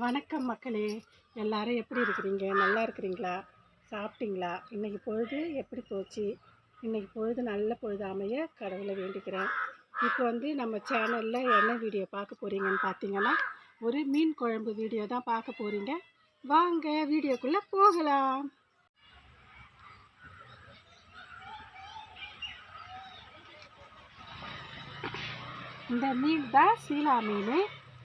வணக்கம் மக்களே, எல்லாரும் எப்படி இருக்கிறீங்க? நல்லா இருக்கிறீங்களா? சாப்பிட்டீங்களா? இன்றைக்கி பொழுது எப்படி போச்சு? இன்றைக்கி பொழுது நல்ல பொழுது அமைய கடவுளை வேண்டிக்கிறேன். இப்போ நம்ம சேனலில் என்ன வீடியோ பார்க்க போகிறீங்கன்னு பார்த்தீங்கன்னா, ஒரு மீன் குழம்பு வீடியோ தான் பார்க்க போகிறீங்க. வாங்க வீடியோக்குள்ளே போகலாம். இந்த மீன் தான் சீலா மீன்.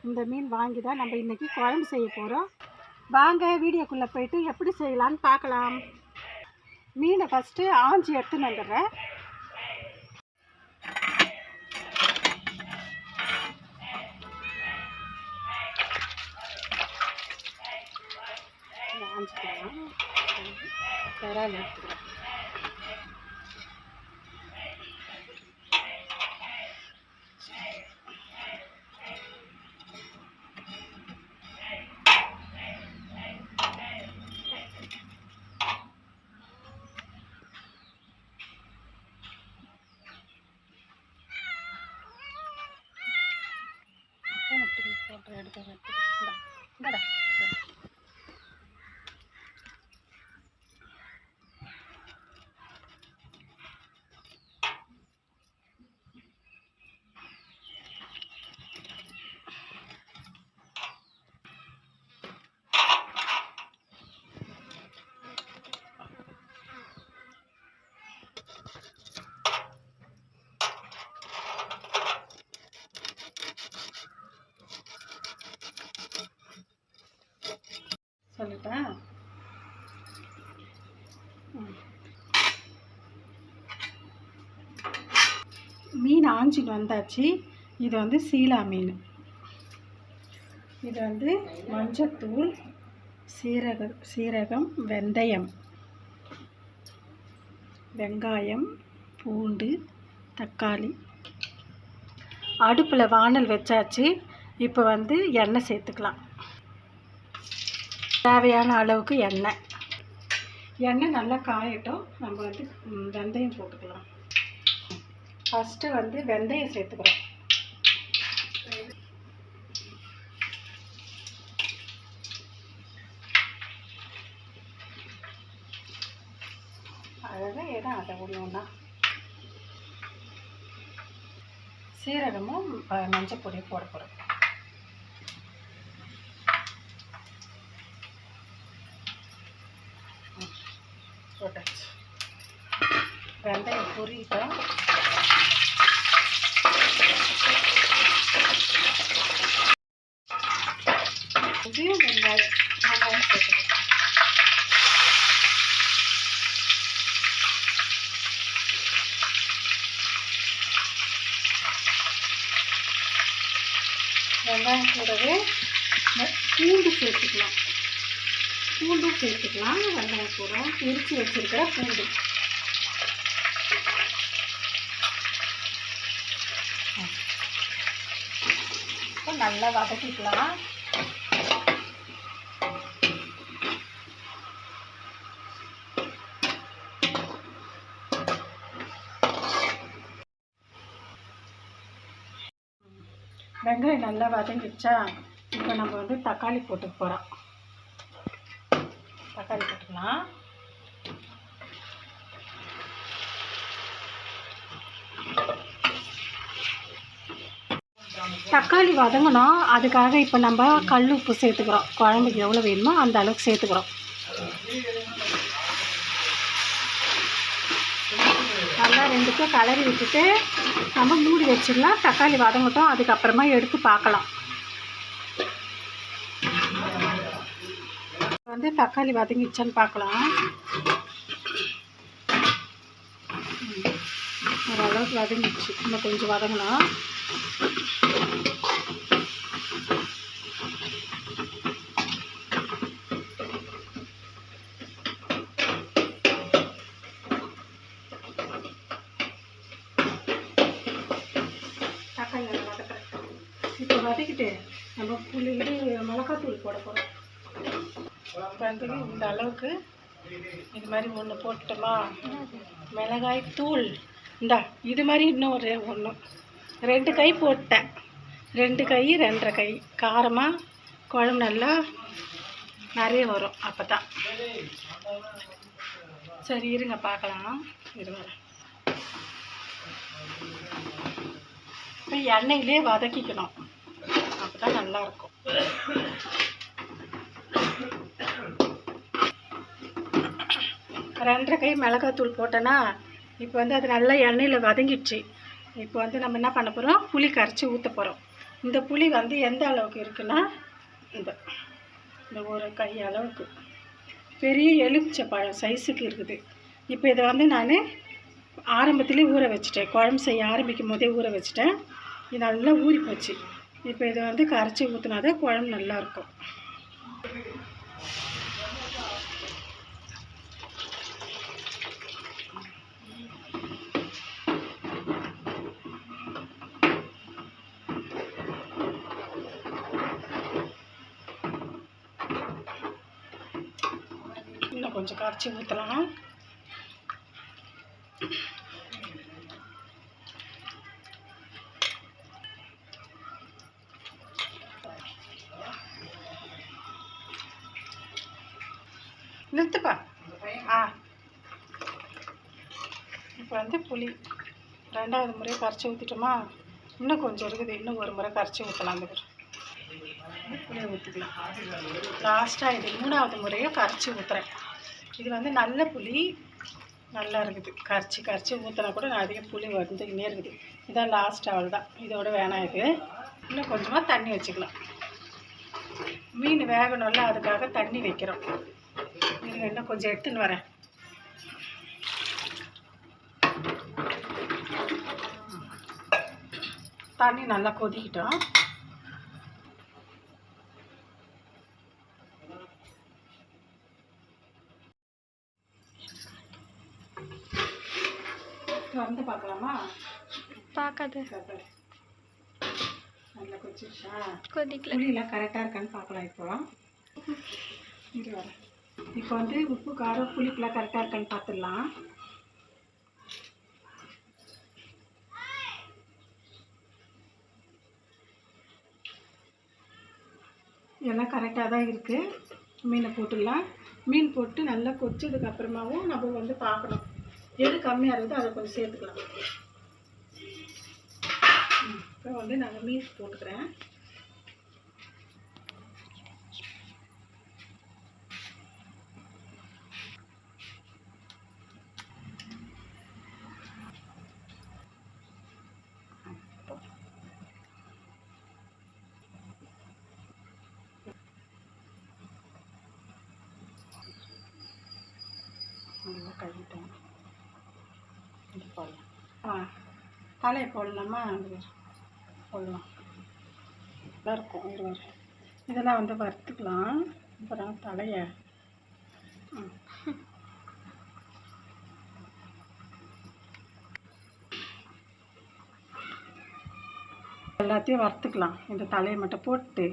இந்த மீன் வாங்கி தான் நம்ம இன்றைக்கி குழம்பு செய்ய போகிறோம். வாங்க வீடியோக்குள்ளே போய்ட்டு எப்படி செய்யலான்னு பார்க்கலாம். மீனை ஃபஸ்ட்டு ஆஞ்சி எடுத்துன்னு வந்துடுறேன். ஆஞ்சிக்கலாம். தரால் எடுத்துக்கிறேன். சொல்லிட்டேன். மீன் ஆஞ்சிட்டு வந்தாச்சு. இது சீலா மீன். இது மஞ்சத்தூள், சீரகம், வெந்தயம், வெங்காயம், பூண்டு, தக்காளி. அடுப்பில் வானல் வச்சாச்சு. இப்போ எண்ணெய் சேர்த்துக்கலாம். தேவையான அளவுக்கு எண்ணெய் நல்லா காயட்டும். நம்ம வெந்தயம் போட்டுக்கலாம். ஃபஸ்ட்டு வெந்தயம் சேர்த்துக்கிறோம். அதான் அதை ஒன்றுன்னா சீரகமும் மஞ்சள் பொடியும் போட போகிறோம். போட்டாச்சு. வெந்தயம் பொரியிட்டோம். வெங்காயம் சேர்த்துக்கலாம். வெங்காயம் கூடவே பூண்டும் சேர்த்துக்கலாம். வெங்காயம் கூட உரிச்சு வச்சிருக்கிற பூண்டு. இப்போ நல்லா வதக்கிக்கலாம். வெங்காயம் நல்லா வதங்கிடுச்சா? இப்போ நம்ம தக்காளி போட்டு போகிறோம். தக்காளி போட்டுக்கலாம். தக்காளி வதங்கணும். அதுக்காக இப்போ நம்ம கல் உப்பு சேர்த்துக்கிறோம். குழம்புக்கு எவ்வளோ வேணுமோ அந்த அளவுக்கு சேர்த்துக்கிறோம். நல்லா ரெண்டுக்கும் கலரி விட்டுட்டு நம்ம மூடி வச்சிடலாம். தக்காளி வதங்கட்டும். அதுக்கப்புறமா எடுத்து பார்க்கலாம். தக்காளி வதங்கிடுச்சான்னு பார்க்கலாம். ஓரளவுக்கு வதங்கிடுச்சு. இன்னும் கொஞ்சம் வதங்கலாம். தக்காளி நல்லா வதக்கிறேன். இப்போ வதக்கிட்டு நம்ம மிளகாத்தூள் போட போகிறோம். இந்த அளவுக்கு இது மாதிரி ஒன்று போட்டுட்டோமா? மிளகாய் தூள் இது மாதிரி இன்னும் ஒன்று 2 கை போட்டேன். 2 கை 2.5 கை காரமாக குழம்பு நல்லா நிறைய வரும் அப்போ தான். சரி இருங்க பார்க்கலாம். இருங்க இப்போ எண்ணெயிலே வதக்கிக்கணும், அப்போ தான் நல்லாயிருக்கும். ரெண்டரை கை மிளகாத்தூள் போட்டேன்னா இப்போ வந்து அது நல்லா எண்ணெயில் வதங்கிடுச்சு. இப்போ வந்து நம்ம என்ன பண்ண போகிறோம், புளி கரைச்சி ஊற்ற போகிறோம். இந்த புளி வந்து எந்த அளவுக்கு இருக்குன்னா இந்த ஒரு கை அளவுக்கு பெரிய எலுமிச்சை பழம் சைஸுக்கு இருக்குது. இப்போ இதை வந்து நான் ஆரம்பத்துலேயே ஊற வச்சுட்டேன், குழம்பு செய்ய ஆரம்பிக்கும் போதே ஊற வச்சுட்டேன். இது நல்லா ஊறி போச்சு. இப்போ இதை வந்து கரைச்சி ஊற்றினா தான் குழம்பு நல்லாயிருக்கும். இன்னும் கொஞ்சம் கரைச்சி ஊற்றலாம். நிறுத்துப்பா. இப்போ வந்து புளி ரெண்டாவது முறை கரைச்சி ஊற்றிட்டோமா, இன்னும் கொஞ்சம் இருக்குது, இன்னும் ஒரு முறை கரைச்சி ஊற்றலாம். அந்த புளியை ஊற்றிக்கலாம். லாஸ்ட்டாக இது 3வது முறையும் கரைச்சி ஊற்றுறேன். இது வந்து நல்ல புளி நல்லா இருக்குது, கரைச்சி ஊற்றினா கூட நான் அதிக புளி வந்துக்கினே இருக்குது. இதான் லாஸ்ட், அவள் தான், இதோட வேணாம். இது இன்னும் கொஞ்சமாக தண்ணி வச்சுக்கலாம். மீன் வேகணும்ல, அதுக்காக தண்ணி வைக்கிறோம். இது இன்னும் கொஞ்சம் எடுத்துன்னு வரேன். தண்ணி நல்லா கொதிக்கிட்டோம். வந்து பார்க்கலாமா? பார்க்காது. நல்லா கொதிச்சிருச்சா? கொதிக்கல. புளியெல்லாம் கரெக்டாக இருக்கான்னு பார்க்கலாம். இங்கே வரேன். இப்போ வந்து உப்பு காரம் புளிப்பெல்லாம் கரெக்டாக இருக்கான்னு பார்த்துடலாம். எல்லாம் கரெக்டாக தான் இருக்குது. மீனை போட்டுடலாம். மீன் போட்டு நல்லா கொதிச்சதுக்கப்புறமாவும் நம்ம வந்து பார்க்கணும், எது கம்மியாக இருக்குதோ அதை கொஞ்சம் சேர்த்துக்கலாம். இப்போ வந்து நாங்கள் மீன் போட்டுக்கிறேன். நல்லா கழுவிட்டேன். இது போடலாம். தலையை போடலாமா? போடலாம், நல்லா இருக்கும். இதெல்லாம் வந்து வறுத்துக்கலாம். அப்புறம் தலையை எல்லாத்தையும் வறுத்துக்கலாம். இந்த தலையை மட்டும் போட்டு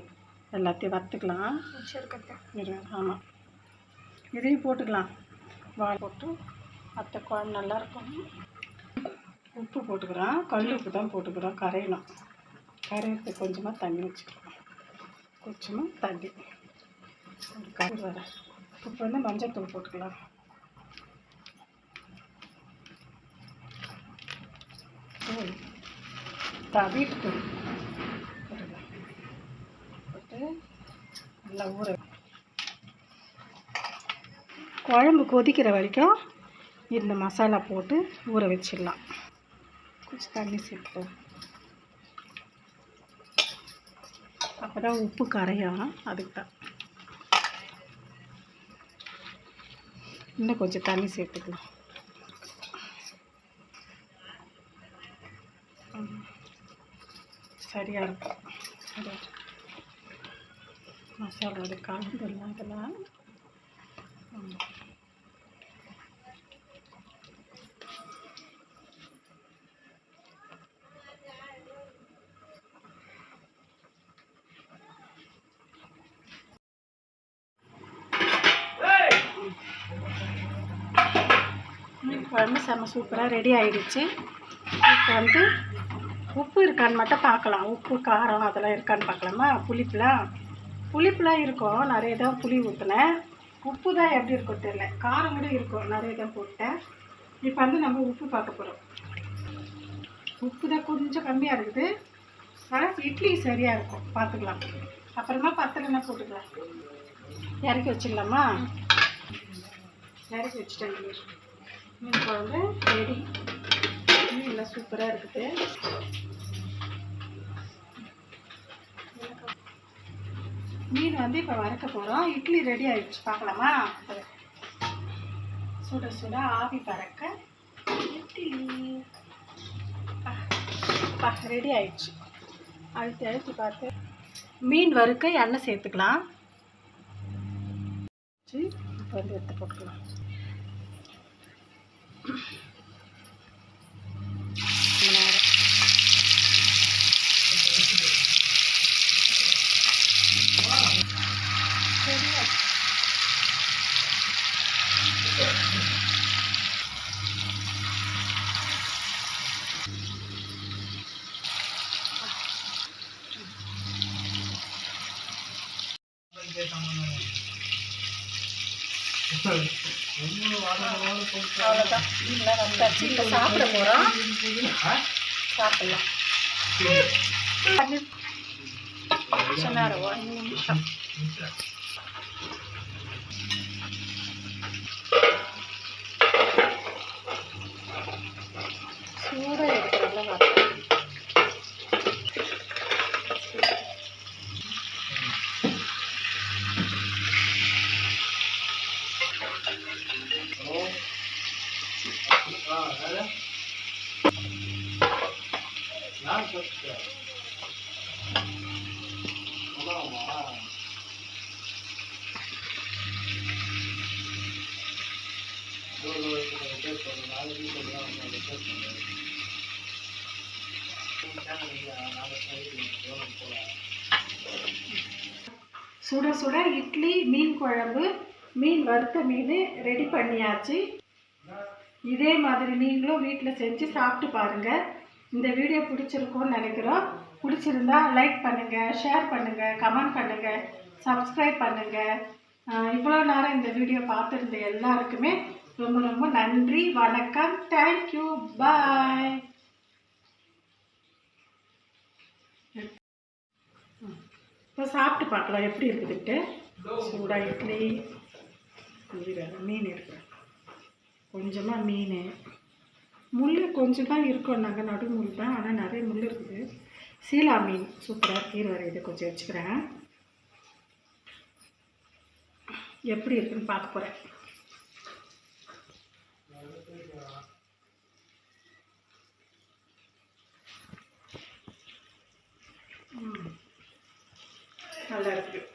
எல்லாத்தையும் வறுத்துக்கலாம். ஆமாம், இதையும் போட்டுக்கலாம். வாழை போட்டு மற்ற குழம்பு நல்லாயிருக்கும். உப்பு போட்டுக்கிறோம், கல் உப்பு தான் போட்டுக்கிறோம், கரையணும். கரையிறதுக்கு கொஞ்சமாக தண்ணி வச்சுக்கிறோம், கொஞ்சமாக தண்ணி கறி வர. இப்போ வந்து மஞ்சள் தூள் போட்டுக்கலாம். வீட்டுத்தூள் போட்டுக்கலாம். போட்டு நல்லா ஊற, குழம்பு கொதிக்கிற வரைக்கும் இந்த மசாலா போட்டு ஊற வச்சிடலாம். கொஞ்சம் தண்ணி சேர்த்து, அப்போ தான் உப்பு கரையும். அதுக்கு தான் இன்னும் கொஞ்சம் தண்ணி சேர்த்துக்கலாம். சரியாக இருக்கும். மசாலோட கலந்துடலாம். இதெல்லாம் மீன் குழம்பு செம்ம சூப்பராக ரெடி ஆகிடுச்சு. இப்போ வந்து உப்பு இருக்கான்னு மட்டும் பார்க்கலாம். உப்பு காரம் அதெல்லாம் இருக்கான்னு பார்க்கலாமா? புளிப்புலாம் புளிப்புலாம் இருக்கும், நிறைய தான் புளி ஊற்றினேன். உப்பு தான் எப்படி இருக்கும் தெரியல, காரம் கூட இருக்கும், நிறைய தான் போட்டேன். இப்போ வந்து நம்ம உப்பு பார்க்க போகிறோம். உப்பு தான் கொஞ்சம் கம்மியாக இருக்குது, ஆனால் இட்லி சரியாக இருக்கும், பார்த்துக்கலாம். அப்புறமா பத்தலைன்னா போட்டுக்கலாம். இறக்கி வச்சிடலாமா? இறக்கி வச்சுட்டேன். மீன் குழம்பு ரெடி. மீன்லாம் சூப்பராக இருக்குது. மீன் வந்து இப்போ வறுக்க போகிறோம். இட்லி ரெடி ஆகிடுச்சு, பார்க்கலாமா? சுட சுட ஆவி பறக்க இட்லி ரெடி ஆயிடுச்சு. அழுத்தி அழுத்தி பார்த்து மீன் வறுக்க எண்ணெய் சேர்த்துக்கலாம். இப்போ வந்து எடுத்து போட்டுக்கலாம். அவ்வளோதான், மீன்லாம் வந்தாச்சு. இப்போ சாப்பிட போகிறோம். சாப்பிடலாம். நேரம் 1 நிமிஷம். சூடாக எடுக்கிறதா சுட சுட இட்லி, மீன் குழம்பு, மீன் வறுத்த மீன் ரெடி பண்ணியாச்சு. இதே மாதிரி நீங்களும் வீட்டில் செஞ்சு சாப்பிட்டு பாருங்கள். இந்த வீடியோ பிடிச்சிருக்கும்னு நினைக்கிறோம். பிடிச்சிருந்தா லைக் பண்ணுங்கள், ஷேர் பண்ணுங்கள், கமெண்ட் பண்ணுங்கள், சப்ஸ்கிரைப் பண்ணுங்கள். இவ்வளோ நேரம் இந்த வீடியோ பார்த்துருந்த எல்லாருக்குமே ரொம்ப ரொம்ப நன்றி. வணக்கம். தேங்க்யூ. பாய். இப்போ சாப்பிட்டு பார்க்கலாம் எப்படி இருக்குதுன்ட்டு. சூடாக இட்லி, மீன் இருக்கிறேன், கொஞ்சமாக மீன், முள் கொஞ்சம் தான் இருக்கும், நாங்கள் நடு முள் தான், ஆனால் நிறைய முள் இருக்குது. சீலா மீன் சூப்பராக கீரை வரையுது, கொஞ்சம் வச்சுக்கிறேன். எப்படி இருக்குன்னு பார்க்க போகிறேன். நல்லா இருக்குது.